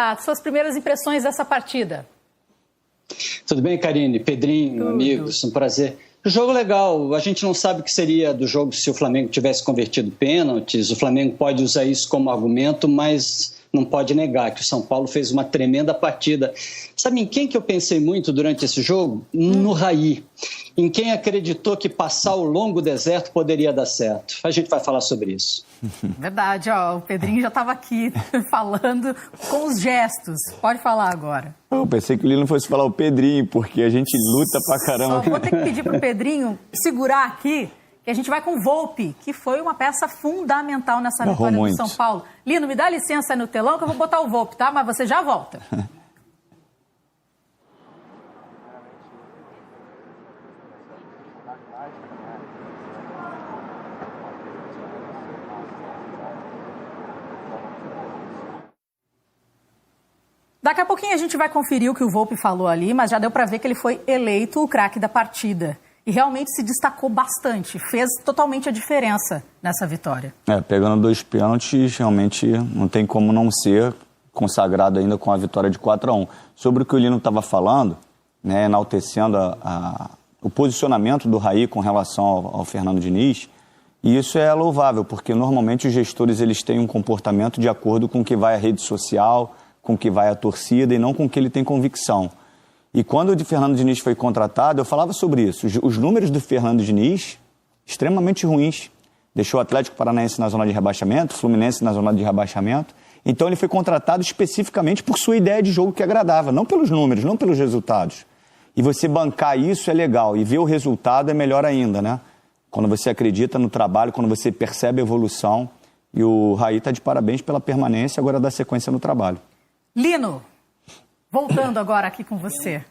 Xará, suas primeiras impressões dessa partida? Tudo bem, Karine? Pedrinho, amigos, um prazer. Jogo legal, a gente não sabe o que seria do jogo se o Flamengo tivesse convertido pênaltis, o Flamengo pode usar isso como argumento, mas não pode negar que o São Paulo fez uma tremenda partida. Sabe em quem que eu pensei muito durante esse jogo? No Raí. Em quem acreditou que passar o longo deserto poderia dar certo. A gente vai falar sobre isso. Verdade, ó, o Pedrinho já estava aqui falando com os gestos. Pode falar agora. Eu pensei que o Lino fosse falar o Pedrinho, porque a gente luta pra caramba. Só vou ter que pedir pro Pedrinho segurar aqui, que a gente vai com o Volpi, que foi uma peça fundamental nessa vitória do São Paulo. Lino, me dá licença aí no telão que eu vou botar o Volpi, tá? Mas você já volta. Daqui a pouquinho a gente vai conferir o que o Volpi falou ali, mas já deu para ver que ele foi eleito o craque da partida. E realmente se destacou bastante, fez totalmente a diferença nessa vitória. Pegando 2 pênaltis, realmente não tem como não ser consagrado ainda com a vitória de 4-1. Sobre o que o Lino estava falando, né, enaltecendo o posicionamento do Raí com relação ao Fernando Diniz, e isso é louvável, porque normalmente os gestores eles têm um comportamento de acordo com o que vai à rede social, com o que vai à torcida e não com o que ele tem convicção. E quando o Fernando Diniz foi contratado, eu falava sobre isso. Os números do Fernando Diniz, extremamente ruins. Deixou o Atlético Paranaense na zona de rebaixamento, o Fluminense na zona de rebaixamento. Então ele foi contratado especificamente por sua ideia de jogo que agradava, não pelos números, não pelos resultados. E você bancar isso é legal, e ver o resultado é melhor ainda, né? Quando você acredita no trabalho, quando você percebe a evolução. E o Raí está de parabéns pela permanência, agora dá sequência no trabalho. Lino, voltando agora aqui com você.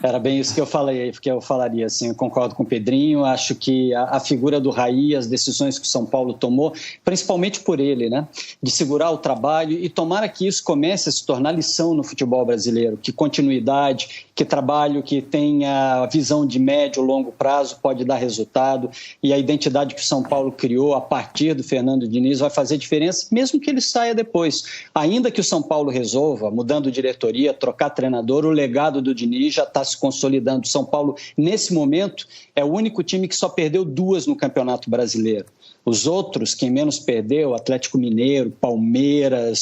Era bem isso que eu falei, porque eu falaria assim, eu concordo com o Pedrinho, acho que a figura do Raí, as decisões que o São Paulo tomou, principalmente por ele, né, de segurar o trabalho e tomara que isso comece a se tornar lição no futebol brasileiro, que continuidade, que trabalho que tenha visão de médio e longo prazo pode dar resultado e a identidade que o São Paulo criou a partir do Fernando Diniz vai fazer diferença, mesmo que ele saia depois. Ainda que o São Paulo resolva, mudando diretoria, trocar treinador, o legado do Diniz já está se consolidando. O São Paulo, nesse momento, é o único time que só perdeu 2 no Campeonato Brasileiro. Os outros, quem menos perdeu, Atlético Mineiro, Palmeiras,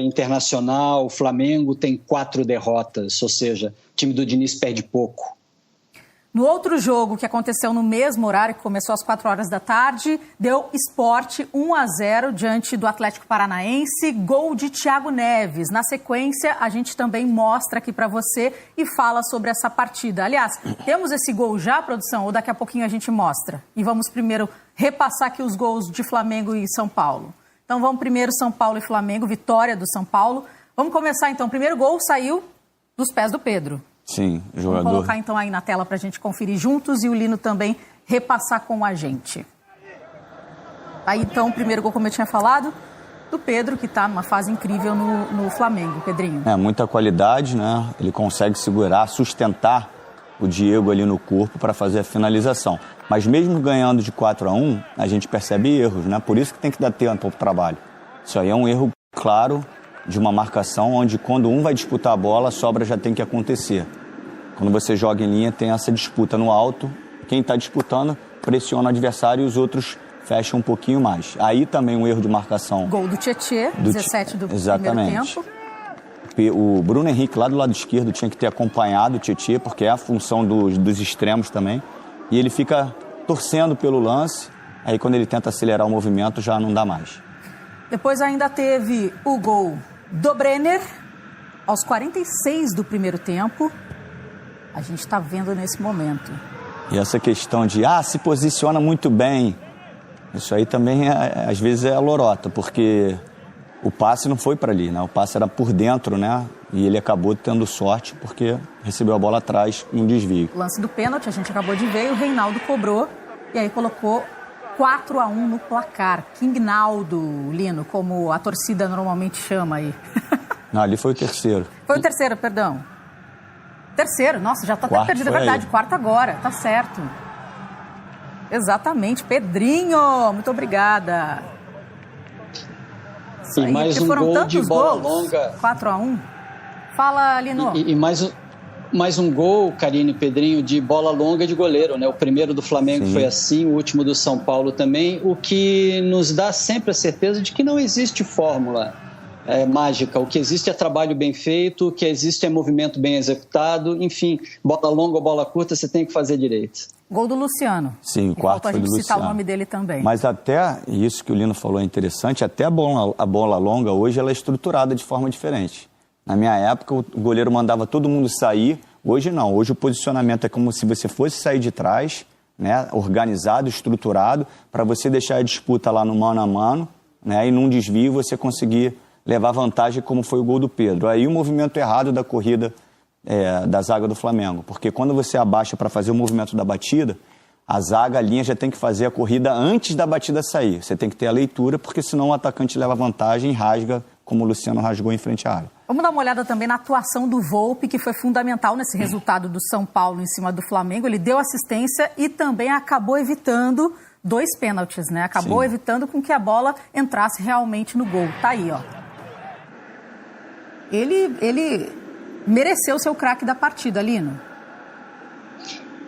Internacional, Flamengo, tem 4 derrotas, ou seja, o time do Diniz perde pouco. No outro jogo, que aconteceu no mesmo horário, que começou às 4 horas da tarde, deu Sport 1-0 diante do Atlético Paranaense, gol de Thiago Neves. Na sequência, a gente também mostra aqui para você e fala sobre essa partida. Aliás, temos esse gol já, produção, ou daqui a pouquinho a gente mostra? E vamos primeiro repassar aqui os gols de Flamengo e São Paulo. Então vamos primeiro São Paulo e Flamengo, vitória do São Paulo. Vamos começar então, o primeiro gol saiu dos pés do Pedro. Sim, jogador. Vamos colocar então aí na tela para a gente conferir juntos e o Lino também repassar com a gente. Aí então o primeiro gol, como eu tinha falado, do Pedro, que está numa fase incrível no Flamengo, Pedrinho. Muita qualidade, né? Ele consegue segurar, sustentar o Diego ali no corpo para fazer a finalização. Mas mesmo ganhando de 4-1, a gente percebe erros, né? Por isso que tem que dar tempo para o trabalho. Isso aí é um erro claro de uma marcação onde quando um vai disputar a bola, a sobra já tem que acontecer. Quando você joga em linha, tem essa disputa no alto. Quem está disputando pressiona o adversário e os outros fecham um pouquinho mais. Aí também um erro de marcação. Gol do Tietê, 17 do Exatamente. Primeiro tempo. O Bruno Henrique, lá do lado esquerdo, tinha que ter acompanhado o Tietê, porque é a função dos extremos também. E ele fica torcendo pelo lance. Aí quando ele tenta acelerar o movimento, já não dá mais. Depois ainda teve o gol do Brenner, aos 46 do primeiro tempo. A gente está vendo nesse momento. E essa questão de, se posiciona muito bem, isso aí também, às vezes, é lorota, porque o passe não foi para ali, né? O passe era por dentro, né? E ele acabou tendo sorte, porque recebeu a bola atrás em um desvio. O lance do pênalti, a gente acabou de ver, e o Reinaldo cobrou, e aí colocou 4-1 no placar. Kingnaldo, Lino, como a torcida normalmente chama aí. Não, ali foi o terceiro. Foi o terceiro, perdão. Terceiro, nossa, já está até perdido, é verdade. Quarto agora, tá certo. Exatamente, Pedrinho, muito obrigada. E mais um gol de bola longa. 4-1. Fala, Lino. E mais um gol, Karine e Pedrinho, de bola longa de goleiro, né? O primeiro do Flamengo foi assim, o último do São Paulo também, o que nos dá sempre a certeza de que não existe fórmula mágica. O que existe é trabalho bem feito, o que existe é movimento bem executado, enfim, bola longa ou bola curta, você tem que fazer direito. Gol do Luciano. Sim, o quarto foi do Luciano. A gente citar o nome dele também. Mas até, isso que o Lino falou é interessante, até a bola longa hoje ela é estruturada de forma diferente. Na minha época, o goleiro mandava todo mundo sair, hoje não. Hoje o posicionamento é como se você fosse sair de trás, né, organizado, estruturado, para você deixar a disputa lá no mano a mano, né, e num desvio você conseguir levar vantagem, como foi o gol do Pedro. Aí o movimento errado da corrida da zaga do Flamengo, porque quando você abaixa para fazer o movimento da batida, a zaga, a linha já tem que fazer a corrida antes da batida sair. Você tem que ter a leitura, porque senão o atacante leva vantagem e rasga, como o Luciano rasgou em frente à área. Vamos dar uma olhada também na atuação do Volpi, que foi fundamental nesse resultado do São Paulo em cima do Flamengo. Ele deu assistência e também acabou evitando 2 pênaltis, né? Acabou evitando com que a bola entrasse realmente no gol. Tá aí, ó. Ele mereceu ser o craque da partida, Lino.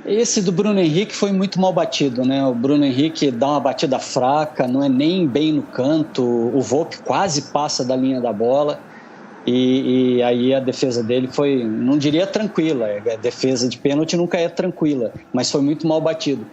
Esse do Bruno Henrique foi muito mal batido, né? O Bruno Henrique dá uma batida fraca, não é nem bem no canto, o Volpi quase passa da linha da bola e aí a defesa dele foi, não diria tranquila, a defesa de pênalti nunca é tranquila, mas foi muito mal batido.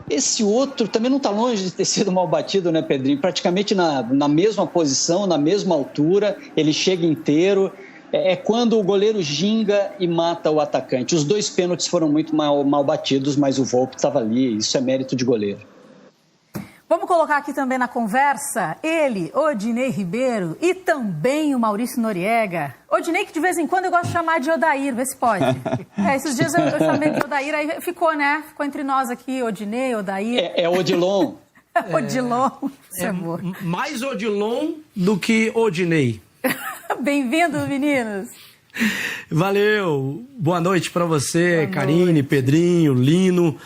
Esse outro também não está longe de ter sido mal batido, né, Pedrinho? Praticamente na mesma posição, na mesma altura, ele chega inteiro. É quando o goleiro ginga e mata o atacante. Os 2 pênaltis foram muito mal batidos, mas o Volpi estava ali, isso é mérito de goleiro. Vamos colocar aqui também na conversa ele, Odinei Ribeiro e também o Maurício Noriega. Odinei, que de vez em quando eu gosto de chamar de Odair, vê se pode. Esses dias eu chamei de Odair, aí ficou, né? Ficou entre nós aqui, Odinei, Odair. É Odilon. Odilon, isso é boa. Mais Odilon do que Odinei. Bem-vindo, meninos. Valeu. Boa noite para você, Karine, Pedrinho, Lino.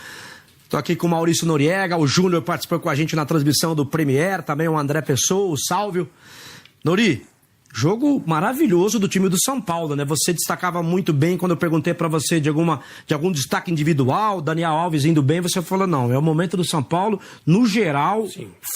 Tô aqui com o Maurício Noriega, o Júnior participou com a gente na transmissão do Premier, também o André Pessoa, o Sálvio. Nori, jogo maravilhoso do time do São Paulo, né? Você destacava muito bem quando eu perguntei para você de algum destaque individual, Daniel Alves indo bem, você falou, não, é o momento do São Paulo, no geral,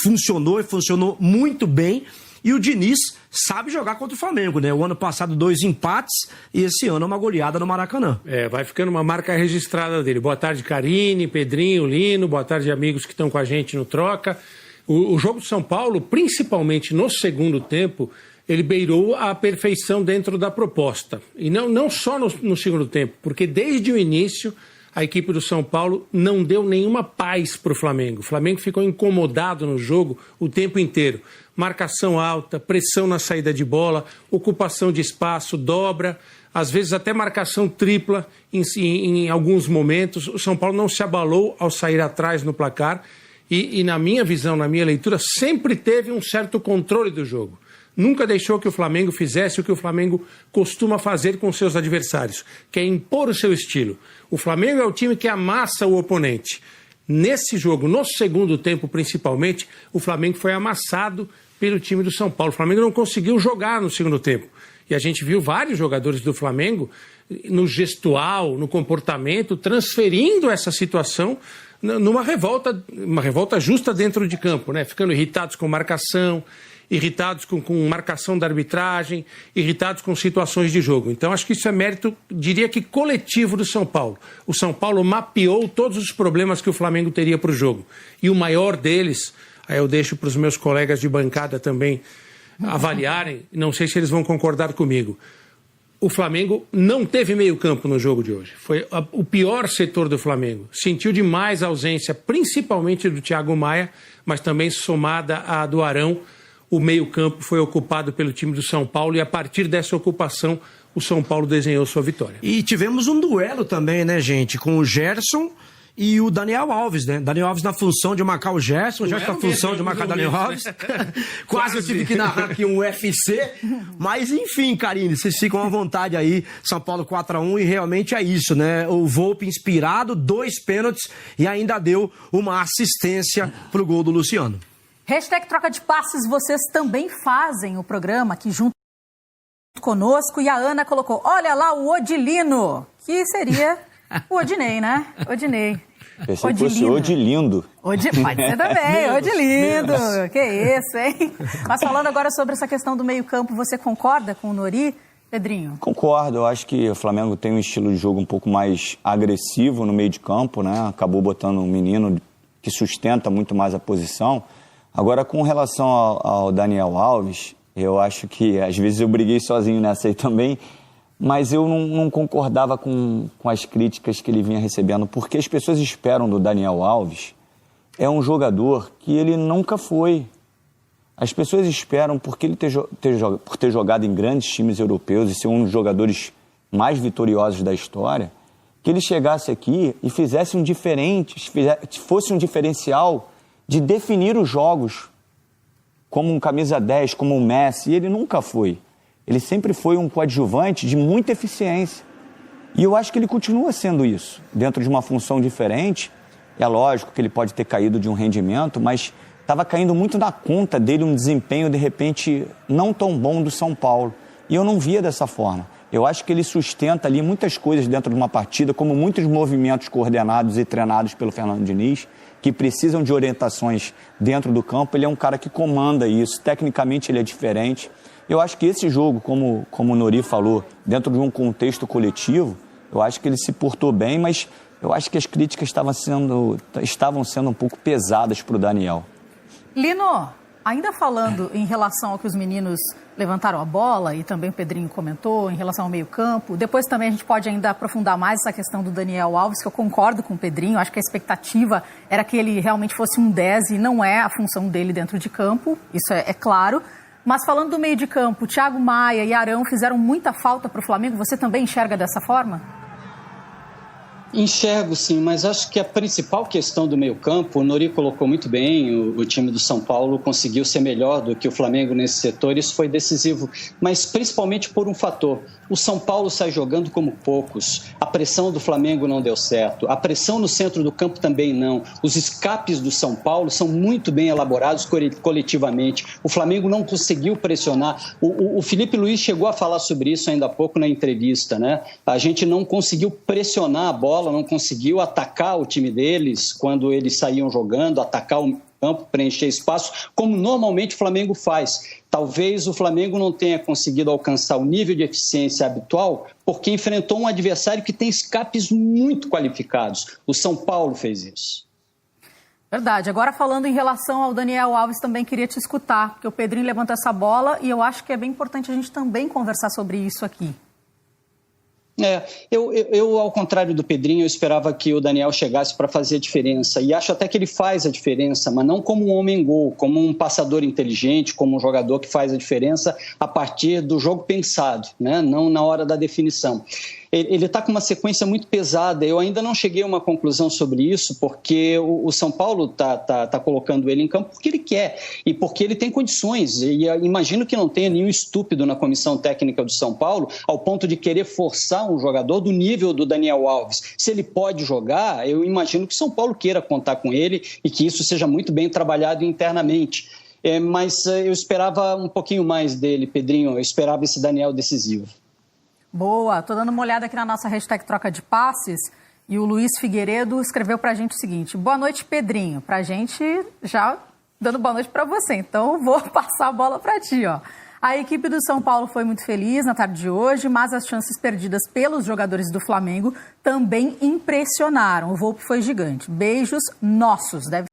funcionou e funcionou muito bem. E o Diniz sabe jogar contra o Flamengo, né? O ano passado 2 empates e esse ano uma goleada no Maracanã. Vai ficando uma marca registrada dele. Boa tarde, Karine, Pedrinho, Lino. Boa tarde, amigos que estão com a gente no Troca. O jogo do São Paulo, principalmente no segundo tempo, ele beirou a perfeição dentro da proposta. E não só no segundo tempo, porque desde o início a equipe do São Paulo não deu nenhuma paz para o Flamengo. O Flamengo ficou incomodado no jogo o tempo inteiro. Marcação alta, pressão na saída de bola, ocupação de espaço, dobra, às vezes até marcação tripla em alguns momentos. O São Paulo não se abalou ao sair atrás no placar e na minha visão, na minha leitura, sempre teve um certo controle do jogo. Nunca deixou que o Flamengo fizesse o que o Flamengo costuma fazer com seus adversários, que é impor o seu estilo. O Flamengo é o time que amassa o oponente. Nesse jogo, no segundo tempo principalmente, o Flamengo foi amassado pelo time do São Paulo. O Flamengo não conseguiu jogar no segundo tempo. E a gente viu vários jogadores do Flamengo no gestual, no comportamento, transferindo essa situação numa revolta, uma revolta justa dentro de campo, né? Ficando irritados com marcação, irritados com marcação da arbitragem, irritados com situações de jogo. Então, acho que isso é mérito, diria que coletivo do São Paulo. O São Paulo mapeou todos os problemas que o Flamengo teria para o jogo. E o maior deles, aí eu deixo para os meus colegas de bancada também avaliarem, não sei se eles vão concordar comigo. O Flamengo não teve meio campo no jogo de hoje. Foi o pior setor do Flamengo. Sentiu demais a ausência, principalmente do Thiago Maia, mas também somada à do Arão. O meio-campo foi ocupado pelo time do São Paulo e a partir dessa ocupação o São Paulo desenhou sua vitória. E tivemos um duelo também, né, gente, com o Gerson e o Daniel Alves, né? Daniel Alves na função de marcar o Gerson, o Gerson na função de marcar o Daniel Alves. Quase eu tive que narrar aqui um UFC, mas enfim, Karine, vocês ficam à vontade aí, São Paulo 4-1 e realmente é isso, né? O Volpi inspirado, 2 pênaltis e ainda deu uma assistência pro gol do Luciano. Hashtag troca de passes, vocês também fazem o programa aqui junto conosco. E a Ana colocou, olha lá o Odilino, que seria o Odinei, né? Odinei. Pensei que fosse Odilindo. Pode ser também, Odilindo. Que isso, hein? Mas falando agora sobre essa questão do meio-campo, você concorda com o Nori, Pedrinho? Concordo, eu acho que o Flamengo tem um estilo de jogo um pouco mais agressivo no meio de campo, né? Acabou botando um menino que sustenta muito mais a posição. Agora, com relação ao Daniel Alves, eu acho que às vezes eu briguei sozinho nessa aí também, mas eu não concordava com as críticas que ele vinha recebendo, porque as pessoas esperam do Daniel Alves, é um jogador que ele nunca foi. As pessoas esperam, porque ele por ter jogado em grandes times europeus e ser um dos jogadores mais vitoriosos da história, que ele chegasse aqui e fizesse um diferente, fosse um diferencial de definir os jogos como um camisa 10, como um Messi, e ele nunca foi. Ele sempre foi um coadjuvante de muita eficiência. E eu acho que ele continua sendo isso, dentro de uma função diferente. É lógico que ele pode ter caído de um rendimento, mas estava caindo muito na conta dele um desempenho, de repente, não tão bom do São Paulo. E eu não via dessa forma. Eu acho que ele sustenta ali muitas coisas dentro de uma partida, como muitos movimentos coordenados e treinados pelo Fernando Diniz, que precisam de orientações dentro do campo. Ele é um cara que comanda isso. Tecnicamente, ele é diferente. Eu acho que esse jogo, como o Nori falou, dentro de um contexto coletivo, eu acho que ele se portou bem, mas eu acho que as críticas estavam sendo um pouco pesadas para o Daniel. Lino, ainda falando em relação ao que os meninos levantaram a bola, e também o Pedrinho comentou, em relação ao meio-campo, depois também a gente pode ainda aprofundar mais essa questão do Daniel Alves, que eu concordo com o Pedrinho, acho que a expectativa era que ele realmente fosse um 10 e não é a função dele dentro de campo, isso é claro. Mas falando do meio de campo, Thiago Maia e Arão fizeram muita falta para o Flamengo. Você também enxerga dessa forma? Enxergo, sim, mas acho que a principal questão do meio-campo, o Nori colocou muito bem, o time do São Paulo conseguiu ser melhor do que o Flamengo nesse setor, isso foi decisivo, mas principalmente por um fator. O São Paulo sai jogando como poucos, a pressão do Flamengo não deu certo, a pressão no centro do campo também não, os escapes do São Paulo são muito bem elaborados coletivamente, o Flamengo não conseguiu pressionar, o Felipe Luiz chegou a falar sobre isso ainda há pouco na entrevista, né? A gente não conseguiu pressionar a bola, não conseguiu atacar o time deles quando eles saíam jogando, atacar o campo, preencher espaço, como normalmente o Flamengo faz. Talvez o Flamengo não tenha conseguido alcançar o nível de eficiência habitual porque enfrentou um adversário que tem escapes muito qualificados. O São Paulo fez isso. Verdade. Agora falando em relação ao Daniel Alves, também queria te escutar, porque o Pedrinho levantou essa bola e eu acho que é bem importante a gente também conversar sobre isso aqui. Eu, ao contrário do Pedrinho, eu esperava que o Daniel chegasse para fazer a diferença, e acho até que ele faz a diferença, mas não como um homem-gol, como um passador inteligente, como um jogador que faz a diferença a partir do jogo pensado, né? Não na hora da definição. Ele está com uma sequência muito pesada, eu ainda não cheguei a uma conclusão sobre isso, porque o São Paulo está colocando ele em campo porque ele quer e porque ele tem condições, e imagino que não tenha nenhum estúpido na comissão técnica do São Paulo ao ponto de querer forçar um jogador do nível do Daniel Alves. Se ele pode jogar, eu imagino que o São Paulo queira contar com ele e que isso seja muito bem trabalhado internamente. Mas eu esperava um pouquinho mais dele, Pedrinho, eu esperava esse Daniel decisivo. Boa, estou dando uma olhada aqui na nossa hashtag troca de passes e o Luiz Figueiredo escreveu para a gente o seguinte: boa noite, Pedrinho, para a gente já dando boa noite para você, então vou passar a bola para ti, ó. A equipe do São Paulo foi muito feliz na tarde de hoje, mas as chances perdidas pelos jogadores do Flamengo também impressionaram. O Volpi foi gigante. Beijos nossos. Deve